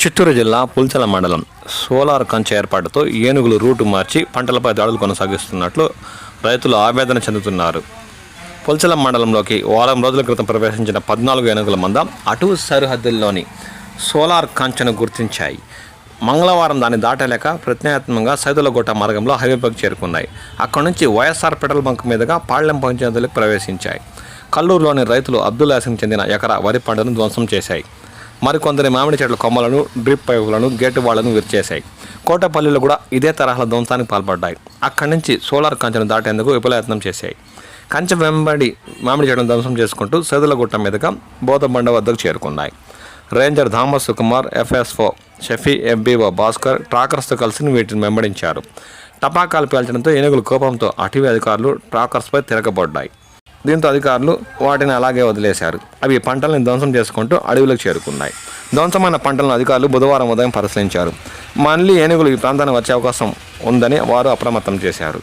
చిత్తూరు జిల్లా పుల్చల మండలం సోలార్ కంచె ఏర్పాటుతో ఏనుగులు రూటు మార్చి పంటలపై దాడులు కొనసాగిస్తున్నట్లు రైతులు ఆవేదన చెందుతున్నారు. పుల్చల మండలంలోకి వారం రోజుల క్రితం ప్రవేశించిన 14 ఏనుగుల మంద అటవీ సరిహద్దుల్లోని సోలార్ కంచెను గుర్తించాయి. మంగళవారం దాన్ని దాటలేక ప్రత్యామ్నాయంగా సైదులగుట్ట మార్గంలో హైవేపైకి చేరుకున్నాయి. అక్కడి నుంచి వైఎస్ఆర్ పెట్రోల్ బంక్ మీదుగా పాళ్లెం పంచాయతీలకు ప్రవేశించాయి. కల్లూరులోని రైతులు అబ్దుల్ యాసిం చెందిన ఎకరా వరి పంటను ధ్వంసం చేశాయి. మరికొందరి మామిడి చెట్ల కొమ్మలను, డ్రిప్ పైపులను, గేటు వాళ్లను విరిచేశాయి. కోటపల్లిలో కూడా ఇదే తరహాల ధ్వంసానికి పాల్పడ్డాయి. అక్కడి నుంచి సోలార్ కంచెను దాటేందుకు విఫలయత్నం చేశాయి. కంచె వెంబడి మామిడి చెట్లను ధ్వంసం చేసుకుంటూ సైదులగుట్ట మీదుగా బోధబండ వద్దకు చేరుకున్నాయి. Ranger Thomas Sukumar, FSO Shafi, FBO Bhaskar ట్రాకర్స్తో కలిసి వీటిని వెంబడించారు. టపాకాలు పేల్చడంతో ఏనుగుల కోపంతో అటవీ అధికారులు ట్రాకర్స్పై తిరగబడ్డాయి. దీంతో అధికారులు వాటిని అలాగే వదిలేశారు. అవి పంటలను ధ్వంసం చేసుకుంటూ అడవిలోకి చేరుకున్నాయి. ధ్వంసమైన పంటలను అధికారులు బుధవారం ఉదయం పరిశీలించారు. మళ్లీ ఏనుగులు ఈ ప్రాంతానికి వచ్చే అవకాశం ఉందని వారు అప్రమత్తం చేశారు.